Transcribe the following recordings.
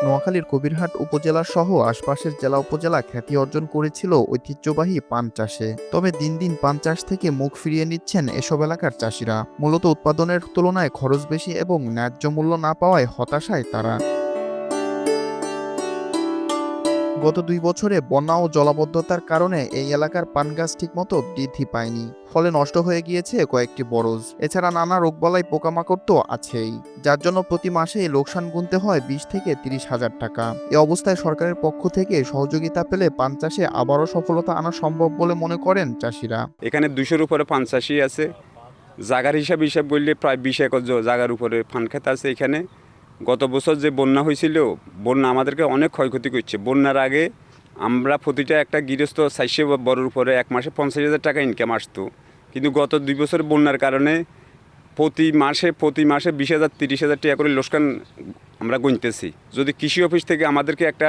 নোয়াখালীর কবিরহাট উপজেলা সহ আশপাশের জেলা উপজেলা খ্যাতি অর্জন করেছিল ঐতিহ্যবাহী পান চাষে। তবে দিন দিন পান চাষ থেকে মুখ ফিরিয়ে নিচ্ছেন এসব এলাকার চাষিরা। মূলত উৎপাদনের তুলনায় খরচ বেশি এবং ন্যায্য মূল্য না পাওয়ায় হতাশায় তারা। গত ২ বছরে বন্যা ও জলাবদ্ধতার কারণে এই এলাকার পান গাছ ঠিকমতো বৃদ্ধি পায়নি, ফলে নষ্ট হয়ে গিয়েছে কয়েকটি বরজ। এছাড়া নানা রোগবালাই পোকামাকড় তো আছেই, যার জন্য প্রতি মাসে লোকসান গুনতে হয় ২০ থেকে ৩০ হাজার টাকা। এ অবস্থায় সরকারের পক্ষ থেকে সহযোগিতা পেলে পান চাষে আবারও সফলতা আনা সম্ভব বলে মনে করেন চাষিরা। এখানে ২০০-র উপরে পান চাষি আছে। জাগার হিসাব বললে প্রায় ২০ একর জাগার উপরে পান খেত আছে এখানে। গত বছর যে বন্যা হয়েছিল, বন্যা আমাদেরকে অনেক ক্ষয়ক্ষতি করছে। বন্যার আগে আমরা প্রতিটা একটা গৃহস্থ ৪০০ বড়োর উপরে এক মাসে ৫০,০০০ টাকা ইনকাম আসতো। কিন্তু গত ২ বছর বন্যার কারণে প্রতি মাসে ২০,০০০, ৩০,০০০ টাকা করে লোকসান আমরা গুনতেছি। যদি কৃষি অফিস থেকে আমাদেরকে একটা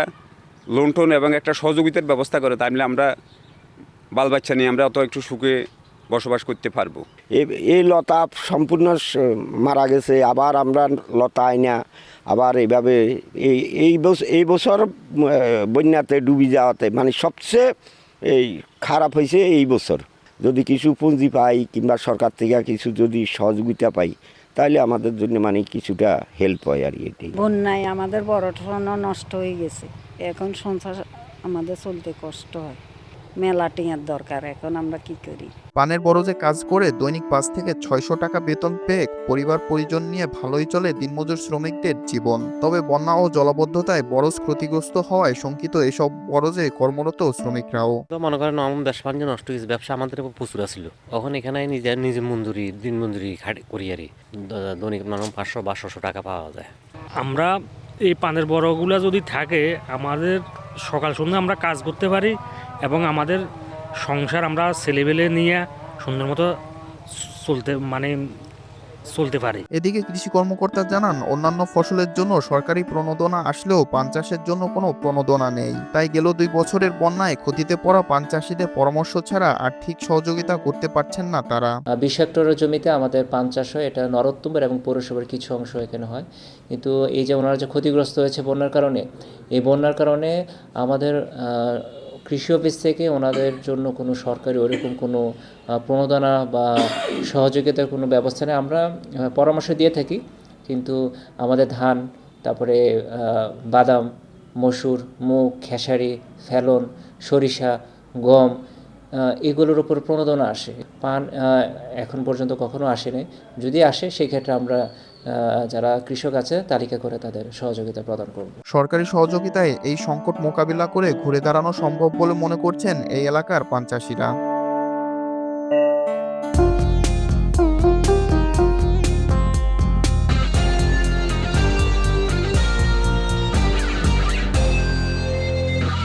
লোন টোন এবং একটা সহযোগিতার ব্যবস্থা করে, তাহলে আমরা বাল বাচ্চা নিয়ে আমরা অত একটু সুখে বসবাস করতে পারবো। এই লতা সম্পূর্ণ মারা গেছে, আবার আমরা লতা আইনা আবার এইভাবে এই বছর বন্যাতে ডুবি যাওয়াতে মানে সবচেয়ে এই খারাপ হয়েছে এই বছর। যদি কিছু পুঁজি পাই কিংবা সরকার থেকে কিছু যদি সহযোগিতা পাই, তাহলে আমাদের জন্য মানে কিছুটা হেল্প হয় আর কি। বন্যায় আমাদের বড় ধরনের নষ্ট হয়ে গেছে, এখন সংসার আমাদের চলতে কষ্ট হয়, মেলা টিয়ার দরকার, এখন আমরা কি করি। পানের বরজে কাজ করে দৈনিক ৫ থেকে ৬০০ টাকা বেতন পেয়ে পরিবার পরিজন নিয়ে ভালোই চলে দিনমজুর শ্রমিকদের জীবন। তবে বন্যা ও জলাবদ্ধতায় বরজ ক্ষতিগ্রস্ত হওয়ায় শঙ্কিত এসব বরজে কর্মরত শ্রমিকরাও। তো মনে করেন আমার ব্যবসা বাণিজ্য নষ্ট হয়েছে, ব্যবসা আমাদের প্রচুর ছিল। তখন এখানে নিজে মজুরি দিন মজুরি করি আর দৈনিক ৫০০-১২০০ টাকা পাওয়া যায়। আমরা এই পানের বড়গুলা যদি থাকে, আমাদের সকাল সন্ধ্যা আমরা কাজ করতে পারি এবং আমাদের সংসার আমরা ছেলেবেলে নিয়ে সুন্দর মতো চলতে পারি। এদিকে কৃষি কর্মকর্তা জানান, অন্যান্য ফসলের জন্য সরকারি প্রণোদনা আসলেও পান চাষের জন্য কোনো প্রণোদনা নেই। তাই গেল ২ বছরের বন্যায় ক্ষতিতে পড়া পান চাষিদের পরামর্শ ছাড়া আর্থিক সহযোগিতা করতে পারছেন না তারা। ২০ হেক্টরের জমিতে আমাদের পান চাষ হয়, এটা নরোত্তমের এবং পৌরসভার কিছু অংশ এখানে হয়। কিন্তু এই যে ওনারা যে ক্ষতিগ্রস্ত হয়েছে বন্যার কারণে, এই বন্যার কারণে আমাদের কৃষি অফিস থেকে ওনাদের জন্য কোনো সরকারি ওরকম কোনো প্রণোদনা বা সহযোগিতার কোনো ব্যবস্থা নেই। আমরা পরামর্শ দিয়ে থাকি, কিন্তু আমাদের ধান, তারপরে বাদাম, মসুর, মুগ, খেসারি, ফেলন, সরিষা, গম, এগুলোর উপর প্রণোদনা আসে। পান এখন পর্যন্ত কখনো আসেনি। যদি আসে সেক্ষেত্রে আমরা যারা কৃষক আছে তালিকা করে তাদের সহযোগিতা প্রদান করব। সরকারি সহযোগিতায় এই সংকট মোকাবিলা করে ঘুরে দাঁড়ানো সম্ভব বলে মনে করছেন এই এলাকার পান চাষিরা।